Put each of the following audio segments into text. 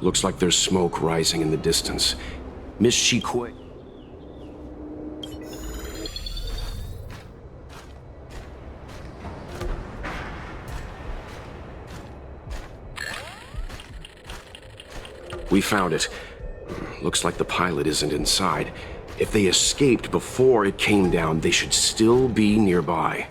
Looks like there's smoke rising in the distance. Miss Chiquet. We found it. Looks like the pilot isn't inside. If they escaped before it came down, they should still be nearby.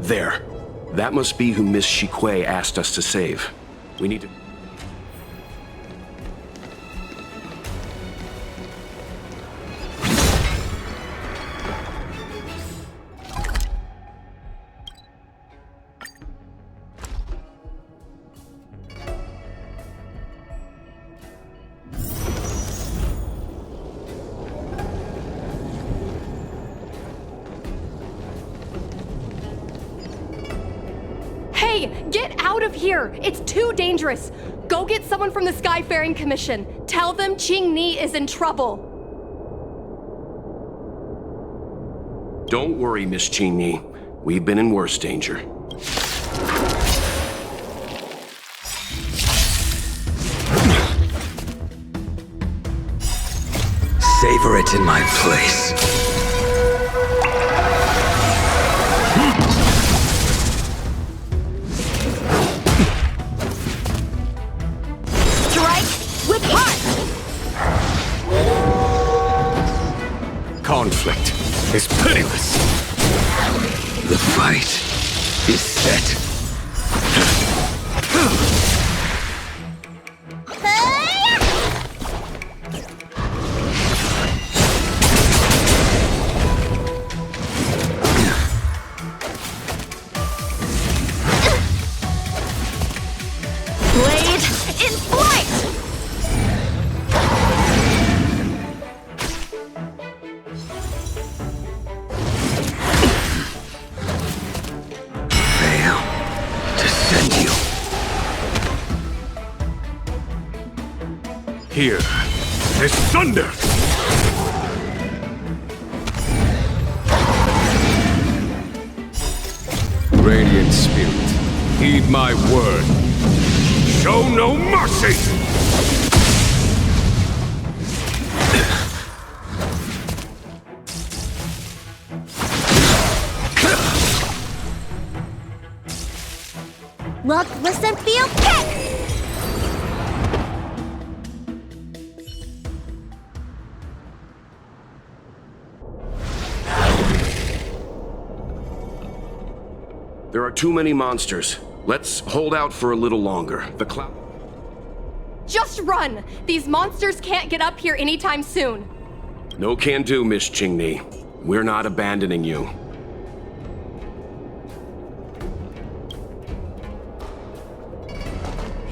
There. That must be who Miss Chiquet asked us to save. We need to... Get out of here! It's too dangerous! Go get someone from the Skyfaring Commission. Tell them Qing Ni is in trouble. Don't worry, Miss Qing Ni. We've been in worse danger. Savor it in my place. Conflict is pitiless. The fight is set. Blade in flight! Here is thunder! Radiant Spirit, heed my word. Show no mercy! There are too many monsters. Let's hold out for a little longer. The cloud... Just run! These monsters can't get up here anytime soon. No can do, Miss Qingni. We're not abandoning you.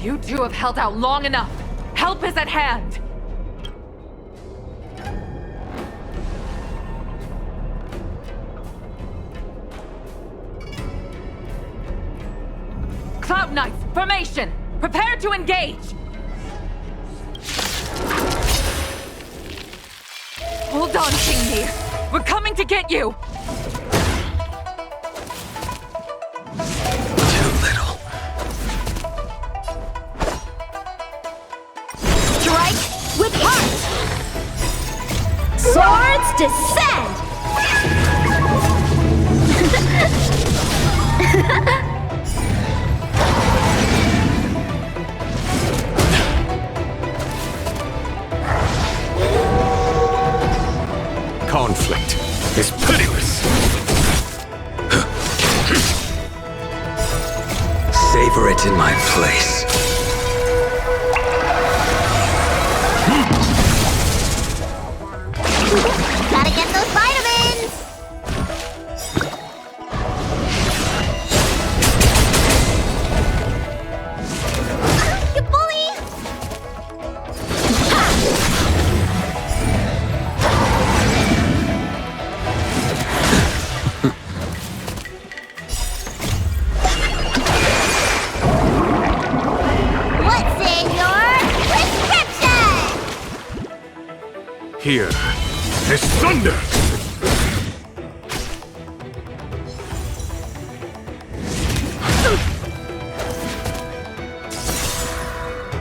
You two have held out long enough. Help is at hand. Cloud Knights, formation! Prepare to engage! Hold on, Qingni. We're coming to get you! Too little. Strike with heart! Swords descend! Conflict is pitiless. Savor it in my place. Gotta get those vitamins! You bully! What's in your prescription? Here is thunder!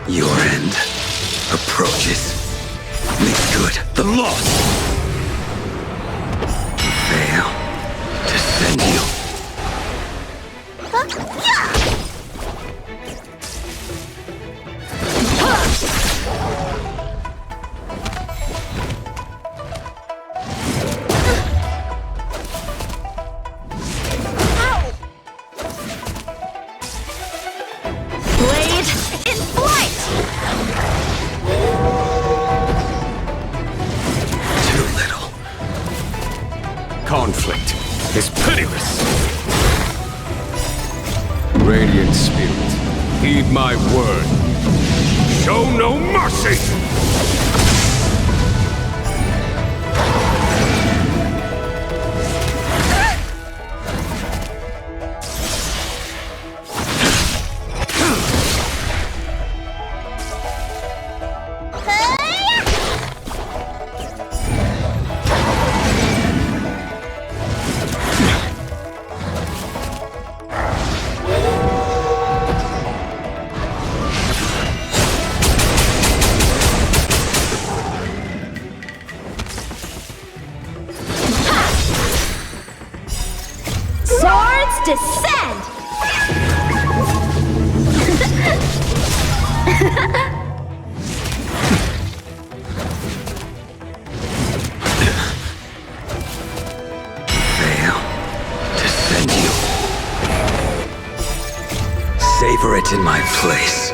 Your end approaches. Make good the loss. Fail to send you. Blade in flight! Too little. Conflict is pitiless. Radiant spirit, heed my word. Show no mercy! Swords descend! Fail to send you. Savor it in my place.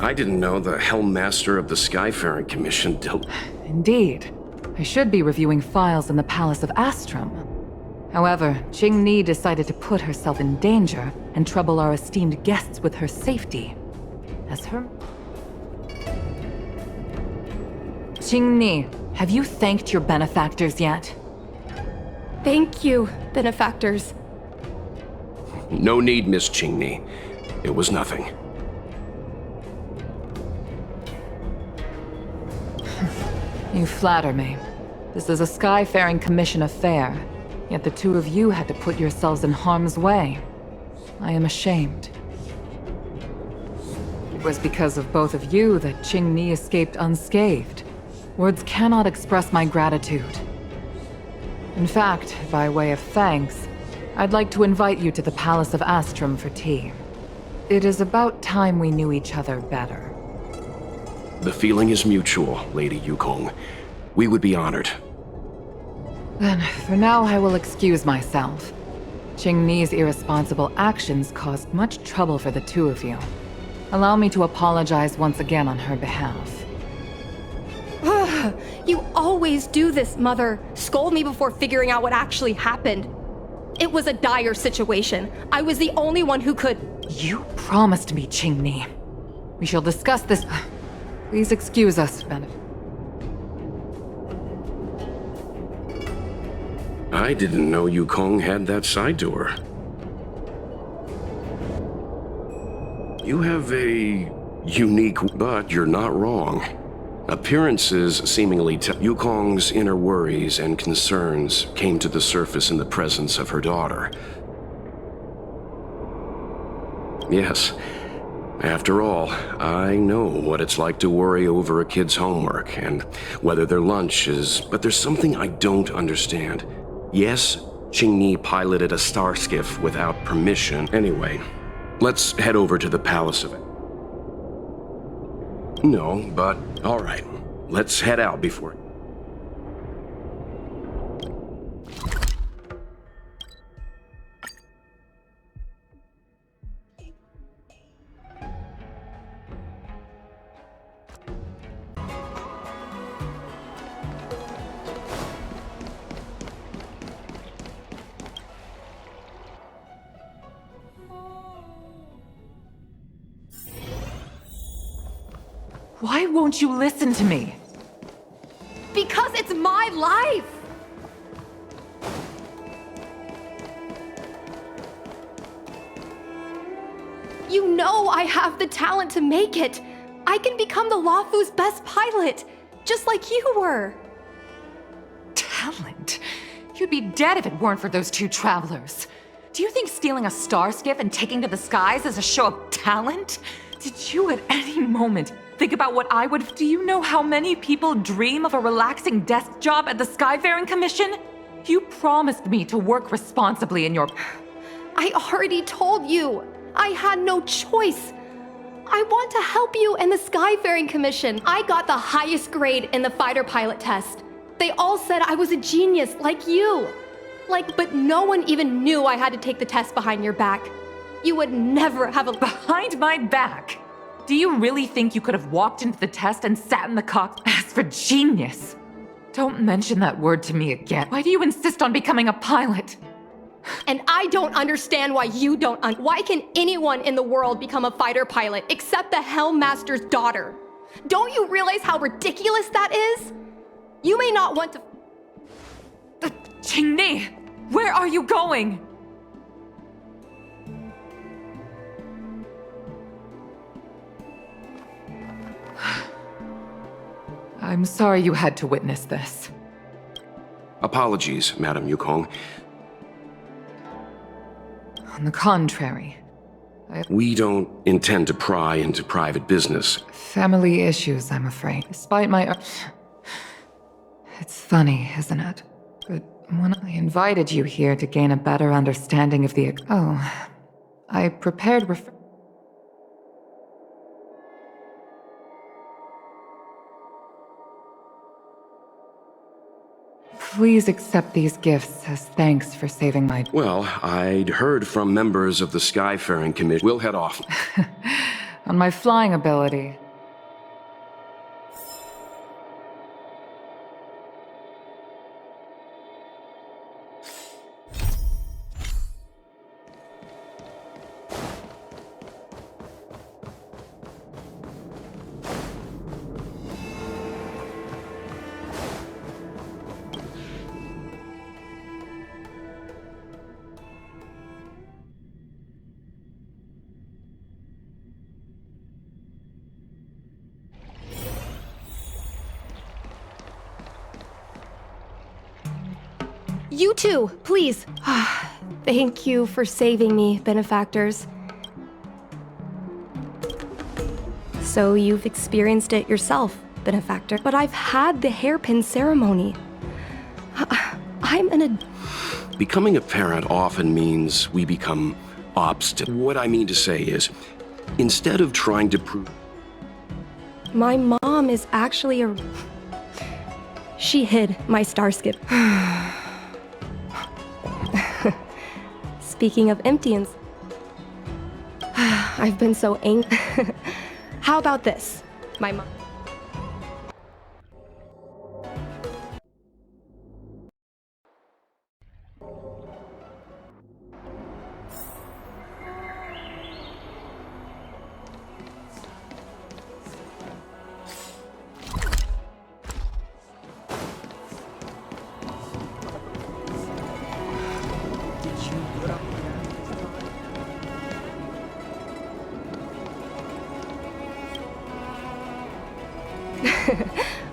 I didn't know the Helm Master of the Skyfaring Commission dealt... Indeed. I should be reviewing files in the Palace of Astrum. However, Qingni decided to put herself in danger and trouble our esteemed guests with her safety. As her... Qingni, have you thanked your benefactors yet? Thank you, benefactors. No need, Miss Qingni. It was nothing. You flatter me. This is a Skyfaring Commission affair, yet the two of you had to put yourselves in harm's way. I am ashamed. It was because of both of you that Qingni escaped unscathed. Words cannot express my gratitude. In fact, by way of thanks, I'd like to invite you to the Palace of Astrum for tea. It is about time we knew each other better. The feeling is mutual, Lady Yukong. We would be honored. Then, for now, I will excuse myself. Qingni's irresponsible actions caused much trouble for the two of you. Allow me to apologize once again on her behalf. You always do this, Mother. Scold me before figuring out what actually happened. It was a dire situation. I was the only one who could... You promised me, Qingni. We shall discuss this... Please excuse us, Benefit. I didn't know Yukong had that side to her. You have a unique... but you're not wrong. Appearances seemingly tell Yukong's inner worries and concerns came to the surface in the presence of her daughter. Yes. After all, I know what it's like to worry over a kid's homework and whether their lunch is... But there's something I don't understand. Yes, Qingni piloted a star skiff without permission. Anyway, let's head over to the Palace of... No, but all right. Let's head out before... Why won't you listen to me? Because it's my life! You know I have the talent to make it. I can become the Luofu's best pilot, just like you were. Talent? You'd be dead if it weren't for those two travelers. Do you think stealing a star skiff and taking to the skies is a show of talent? Did you at any moment think about what I would... Do you know how many people dream of a relaxing desk job at the Skyfaring Commission? You promised me to work responsibly in your... I already told you. I had no choice. I want to help you and the Skyfaring Commission. I got the highest grade in the fighter pilot test. They all said I was a genius, like you. But no one even knew I had to take the test behind your back. You would never have a... Behind my back? Do you really think you could have walked into the test and sat in the cockpit? As for genius, don't mention that word to me again. Why do you insist on becoming a pilot? And I don't understand why you don't. Why can anyone in the world become a fighter pilot except the Helm Master's daughter? Don't you realize how ridiculous that is? You may not want to... Qingni, where are you going? I'm sorry you had to witness this. Apologies, Madam Yukong. On the contrary, We don't intend to pry into private business. Family issues, I'm afraid. Despite my... It's funny, isn't it? But when I invited you here to gain a better understanding of the... Oh, I prepared Please accept these gifts as thanks for saving my... Well, I'd heard from members of the Skyfaring Commission. We'll head off. On my flying ability. You too, please. Thank you for saving me, benefactors. So you've experienced it yourself, benefactor. But I've had the hairpin ceremony. I'm an Becoming a parent often means we become obstinate. What I mean to say is, instead of trying to prove... My mom is actually a... She hid my star skip. Speaking of emptyings, I've been so angry. How about this? My mom...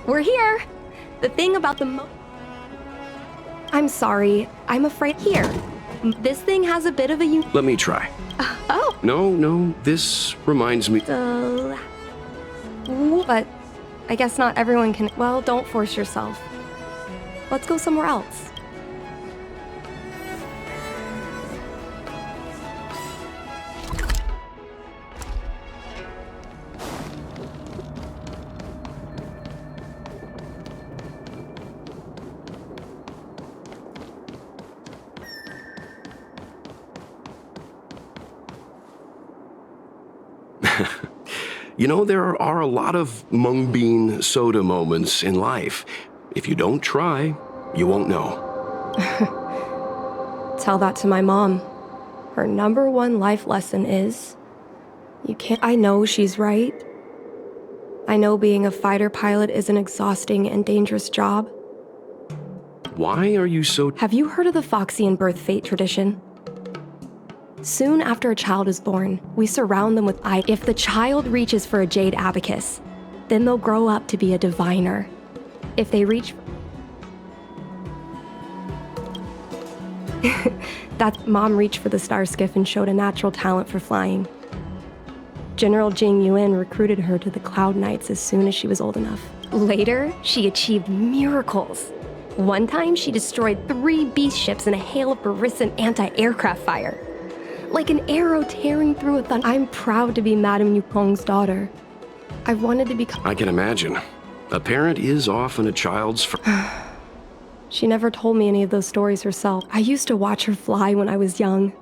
We're here! The thing about the I'm sorry. I'm afraid here. This thing has a bit of a Let me try. Oh! No, this reminds me... But I guess not everyone can... Well, don't force yourself. Let's go somewhere else. You know, there are a lot of mung bean soda moments in life. If you don't try, you won't know. Tell that to my mom. Her #1 life lesson is... You can't... I know she's right. I know being a fighter pilot is an exhausting and dangerous job. Why are you so... Have you heard of the Foxian birth fate tradition? Soon after a child is born, we surround them with If the child reaches for a jade abacus, then they'll grow up to be a diviner. If they reach... That mom reached for the star skiff and showed a natural talent for flying. General Jing Yuan recruited her to the Cloud Knights as soon as she was old enough. Later, she achieved miracles. One time, she destroyed 3 beast ships in a hail of Barisan anti-aircraft fire. Like an arrow tearing through a thunder. I'm proud to be Madame Yukong's daughter. I've wanted to become... I can imagine. A parent is often a child's... She never told me any of those stories herself. I used to watch her fly when I was young.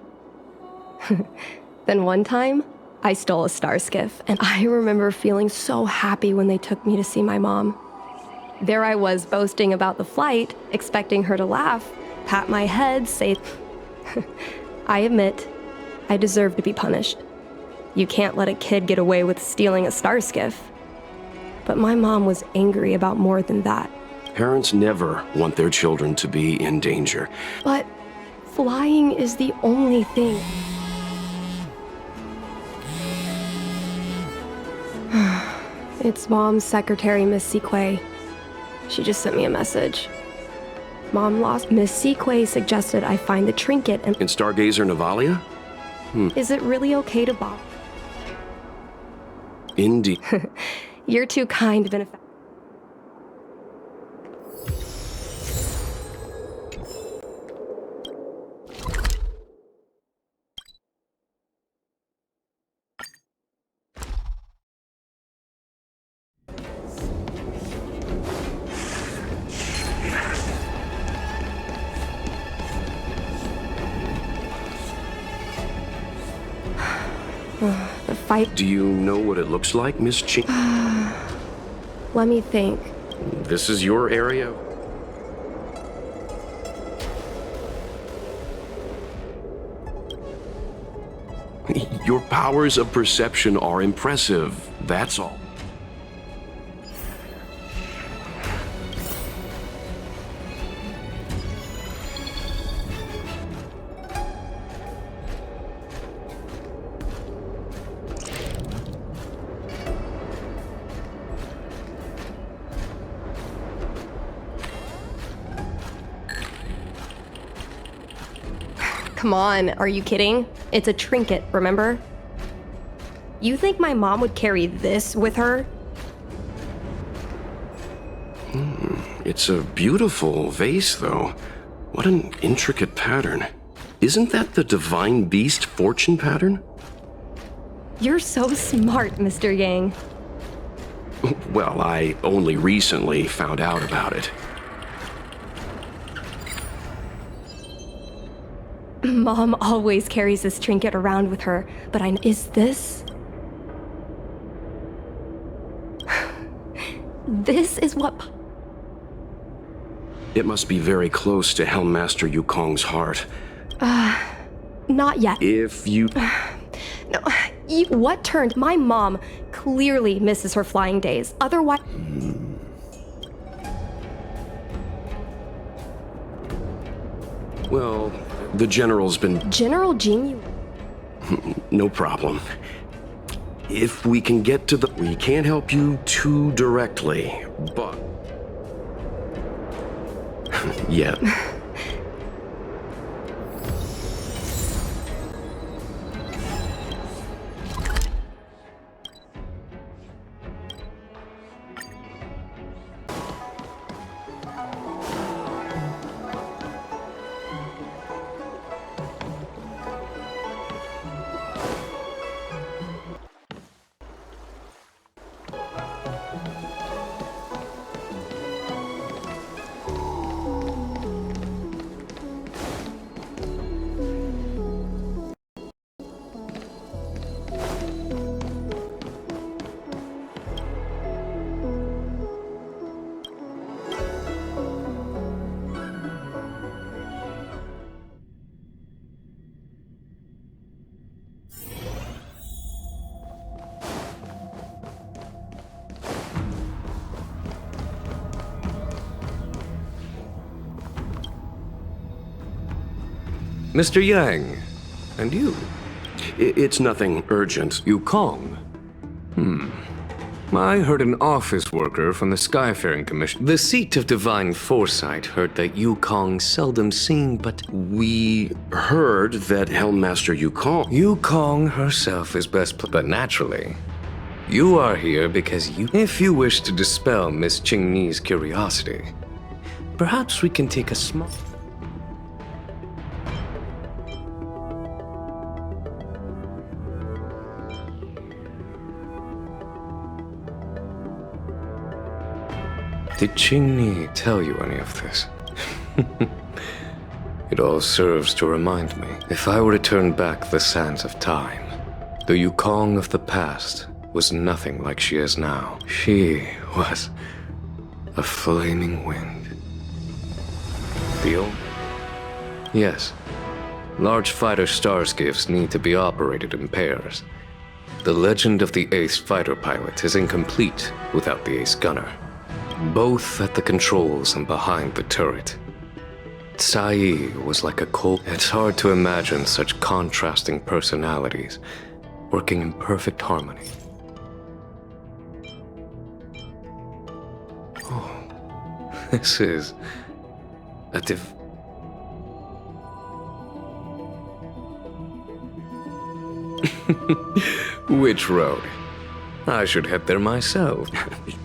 Then one time, I stole a star skiff, and I remember feeling so happy when they took me to see my mom. There I was boasting about the flight, expecting her to laugh, pat my head, say... I admit, I deserve to be punished. You can't let a kid get away with stealing a star skiff. But my mom was angry about more than that. Parents never want their children to be in danger. But flying is the only thing. It's Mom's secretary, Miss Sequay. She just sent me a message. Mom lost. Miss Sequay suggested I find the trinket and... In Stargazer Navalia? Is it really okay to bob? Indeed. You're too kind of an effect. The fight... Do you know what it looks like, Miss Ching? Let me think. This is your area? Your powers of perception are impressive, that's all. Come on, are you kidding? It's a trinket, remember? You think my mom would carry this with her? It's a beautiful vase, though. What an intricate pattern. Isn't that the divine beast fortune pattern? You're so smart, Mr. Yang. Well, I only recently found out about it. Mom always carries this trinket around with her, but is this? This is what... It must be very close to Helmmaster Yukong's heart. Not yet. If you... No, what turned? My mom clearly misses her flying days. Otherwise... Well, the General's been... General Jing... No problem. If we can get to the... We can't help you too directly, but... Yeah. Mr. Yang, and you? It's nothing urgent. Yukong? I heard an office worker from the Skyfaring Commission. The seat of divine foresight heard that Yukong seldom seen, but We heard that Helmmaster Yukong... Yukong herself is but naturally, you are here because if you wish to dispel Miss Qingni's curiosity, perhaps we can take a small... Did Qingni tell you any of this? It all serves to remind me. If I were to turn back the sands of time, the Yukong of the past was nothing like she is now. She was a flaming wind. Yes. Large fighter starscapes need to be operated in pairs. The legend of the ace fighter pilot is incomplete without the ace gunner. Both at the controls and behind the turret. Tsai was like a cold... It's hard to imagine such contrasting personalities working in perfect harmony. Oh, this is a Which road? I should head there myself.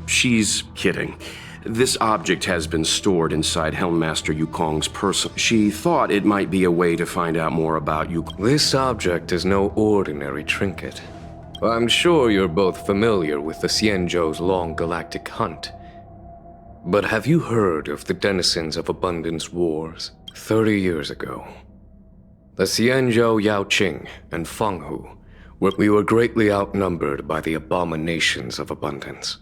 She's kidding. This object has been stored inside Helmmaster Yukong's person. She thought it might be a way to find out more about Yukong. This object is no ordinary trinket. I'm sure you're both familiar with the Xianzhou's long galactic hunt. But have you heard of the denizens of Abundance Wars? 30 years ago, the Xianzhou Yanqing and Fenghu we were greatly outnumbered by the abominations of abundance.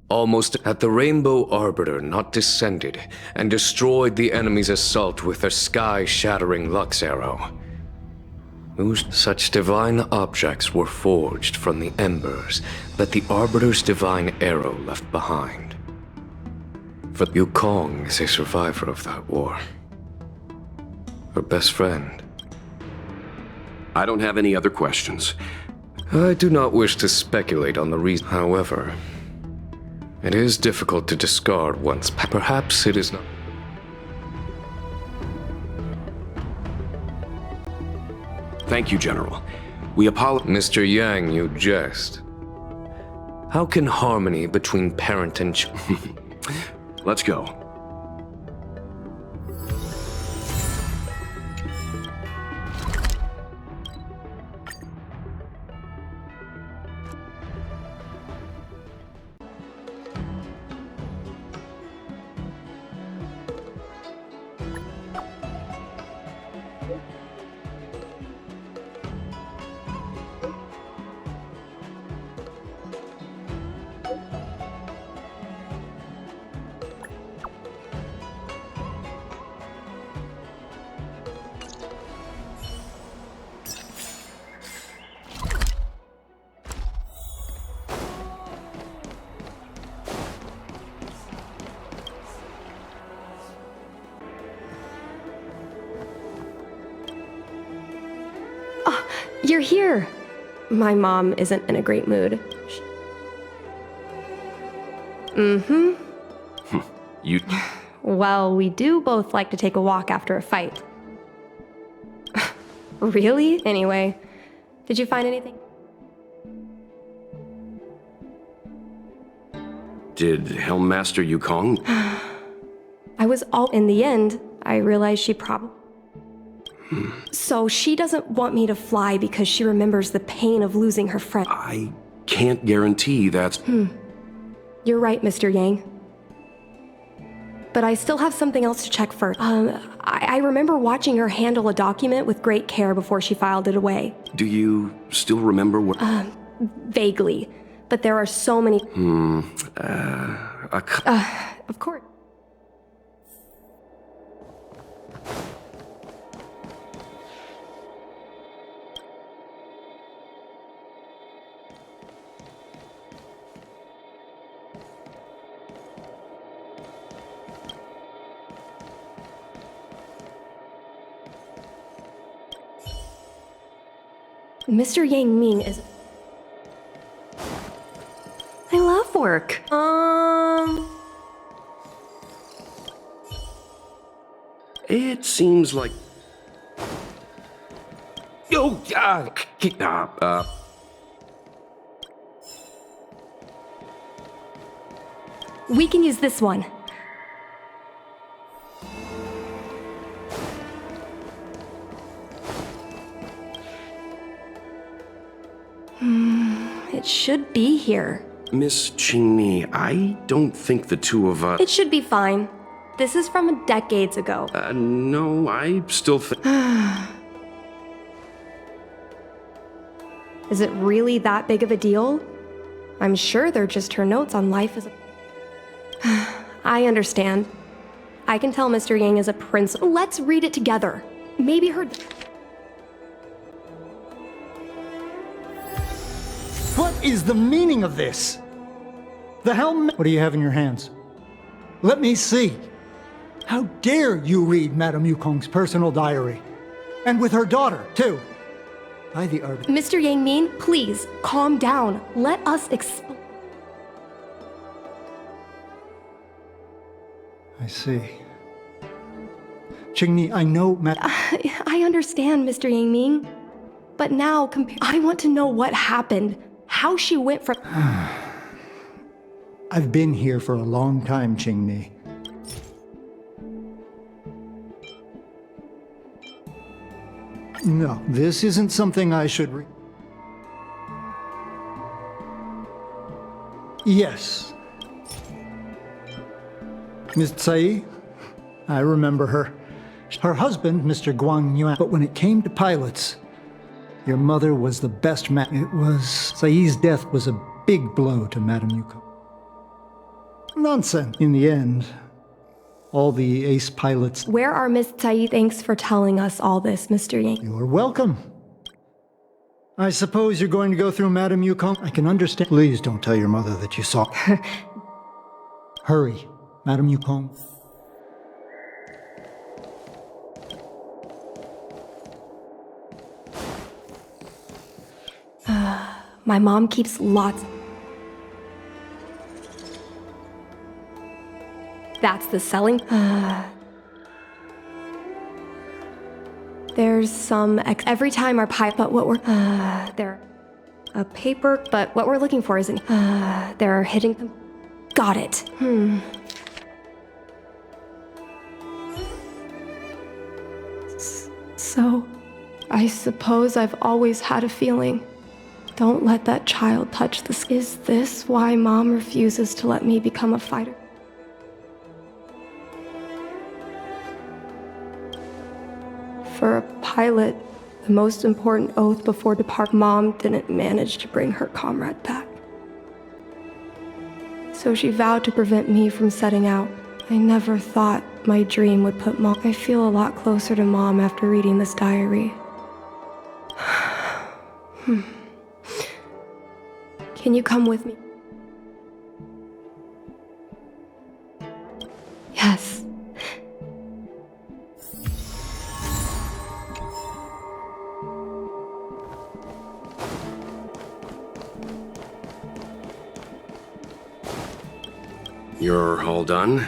Almost had the Rainbow Arbiter not descended and destroyed the enemy's assault with their sky-shattering Lux Arrow. Such divine objects were forged from the embers that the Arbiter's divine arrow left behind. For Yukong is a survivor of that war. Her best friend. I don't have any other questions. I do not wish to speculate on the reason. However, it is difficult to discard once. Perhaps it is not. Thank you, General. We apologize. Mr. Yang, you jest. How can harmony between parent and child... Let's go. You're here. My mom isn't in a great mood. You... Well, we do both like to take a walk after a fight. Really? Anyway, did you find anything? Did Helmmaster Yukong... I was all... In the end, I realized she probably... So she doesn't want me to fly because she remembers the pain of losing her friend. I can't guarantee that's... You're right, Mr. Yang. But I still have something else to check first. I remember watching her handle a document with great care before she filed it away. Do you still remember what... Vaguely. But there are so many... Of course. Mr. Yanqing is... I love work. It seems like... We can use this one. It should be here. Miss Qingni, I don't think the two of us... It should be fine. This is from decades ago. No, I still think... Is it really that big of a deal? I'm sure they're just her notes on life as a... I understand. I can tell Mr. Yang is a prince. Let's read it together. Maybe her... What is the meaning of this? The hell... What do you have in your hands? Let me see. How dare you read Madame Yukong's personal diary? And with her daughter, too. By the arbiter... Mr. Yanqing, please, calm down. Let us explain. I see. Qingni, I know I understand, Mr. Yanqing. But now, I want to know what happened. How she went from... I've been here for a long time, Qingni. No, this isn't something I should Yes. Miss Tsai? I remember her. Her husband, Mr. Guang Yuan. But when it came to pilots, your mother was the best It was... Tsai's death was a big blow to Madame Yukong. Nonsense. In the end, all the ace pilots... Where are Miss Tsai? Thanks for telling us all this, Mr. Yang. You're welcome. I suppose you're going to go through Madame Yukong? I can understand. Please don't tell your mother that you saw... Hurry, Madame Yukong. My mom keeps lots... That's the selling... There's some every time our pipe, but what we're... there... A paper, but what we're looking for isn't... there are hidden... Got it. So, I suppose I've always had a feeling. Don't let that child touch the skin. Is this why Mom refuses to let me become a fighter? For a pilot, the most important oath before depart, Mom didn't manage to bring her comrade back. So she vowed to prevent me from setting out. I never thought my dream would put Mom... I feel a lot closer to Mom after reading this diary. Can you come with me? Yes. You're all done?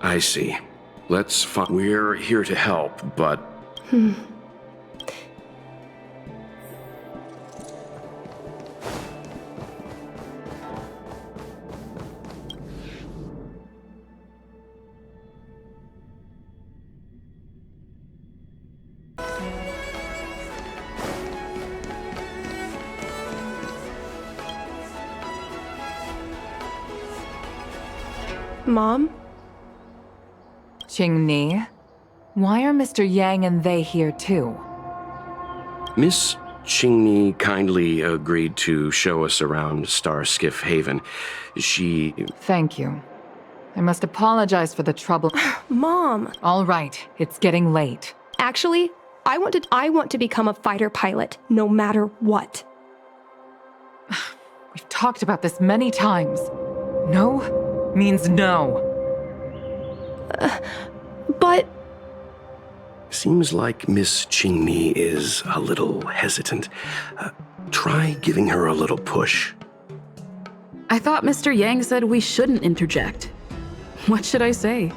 I see. We're here to help, but... Mom? Qingni, why are Mr. Yang and they here too? Miss Qingni kindly agreed to show us around Starskiff Haven. Thank you. I must apologize for the trouble. Mom! All right, it's getting late. Actually, I want to become a fighter pilot, no matter what. We've talked about this many times. No means no. But... Seems like Miss Qingni is a little hesitant. Try giving her a little push. I thought Mr. Yang said we shouldn't interject. What should I say?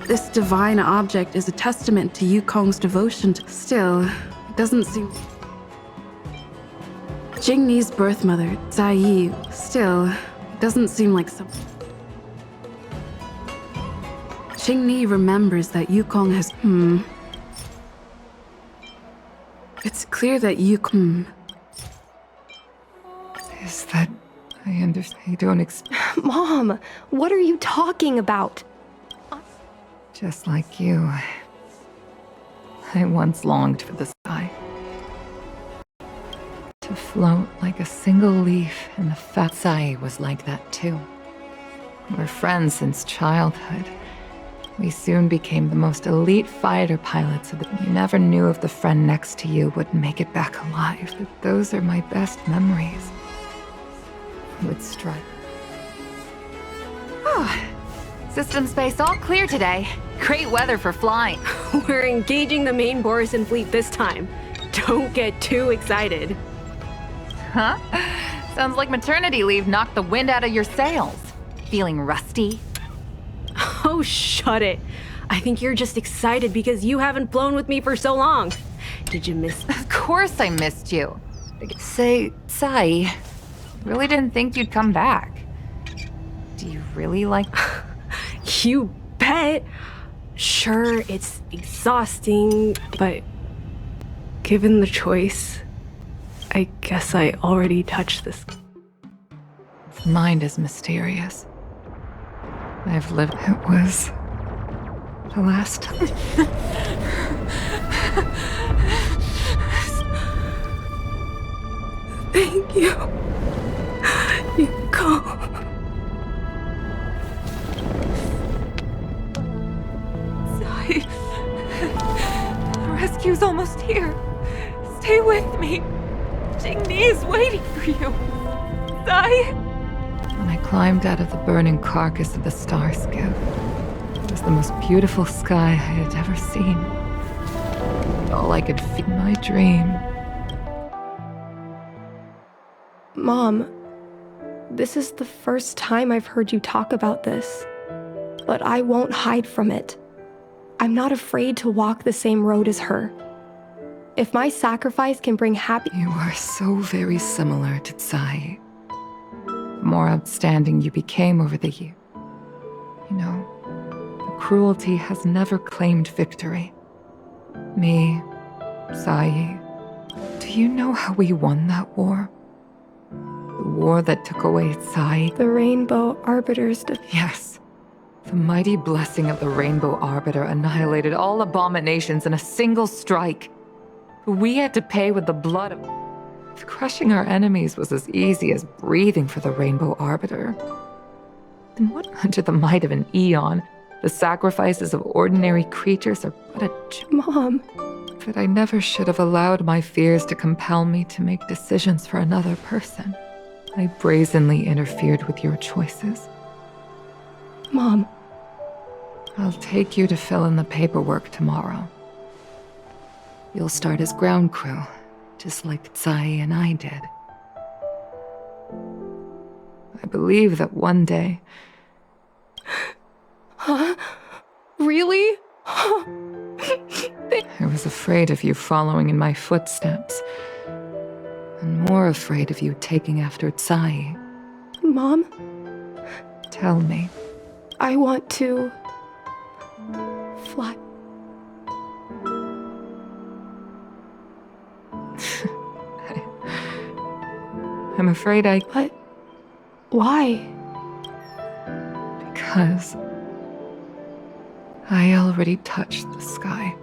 This divine object is a testament to Yukong's devotion to... Still, it doesn't seem... Qingni's birth mother, Zai Yi, still, it doesn't seem like some... Qingni remembers that Yukong has... It's clear that Yukong... Is that... I understand. I don't expect... Mom, what are you talking about? Just like you, I once longed for the sky. To float like a single leaf, and the fat Sai was like that too. We're friends since childhood. We soon became the most elite fighter pilots of the... You never knew if the friend next to you would make it back alive, but those are my best memories. Would strike. System space all clear today. Great weather for flying. We're engaging the main Borison fleet this time. Don't get too excited. Huh? Sounds like maternity leave knocked the wind out of your sails. Feeling rusty? Oh, shut it. I think you're just excited because you haven't flown with me for so long. Did you miss... Of course I missed you. Say, Sai, really didn't think you'd come back. Do you really like... You bet. Sure, it's exhausting, but given the choice, I guess I already touched this. Mind is mysterious. I've lived... It was... the last time. Thank you. Yukong. The rescue's almost here. Stay with me. Qingni is waiting for you. Sai. When I climbed out of the burning carcass of the Starskiff, it was the most beautiful sky I had ever seen. All I could feel my dream. Mom, this is the first time I've heard you talk about this, but I won't hide from it. I'm not afraid to walk the same road as her. If my sacrifice can bring happiness... You are so very similar to Tsai. The more outstanding you became over the years. You know, the cruelty has never claimed victory. Me, Tsai, do you know how we won that war? The war that took away Tsai. The Rainbow Arbiter's... Yes. The mighty blessing of the Rainbow Arbiter annihilated all abominations in a single strike. We had to pay with the blood of... Crushing our enemies was as easy as breathing for the Rainbow Arbiter. And what under the might of an eon, the sacrifices of ordinary creatures are but a... Mom... that I never should have allowed my fears to compel me to make decisions for another person. I brazenly interfered with your choices. Mom. I'll take you to fill in the paperwork tomorrow. You'll start as ground crew, just like Tsai and I did. I believe that one day... Huh? Really? I was afraid of you following in my footsteps. And more afraid of you taking after Tsai. Mom? Tell me. I want to... fly. I'm afraid I... But... why? Because... I already touched the sky.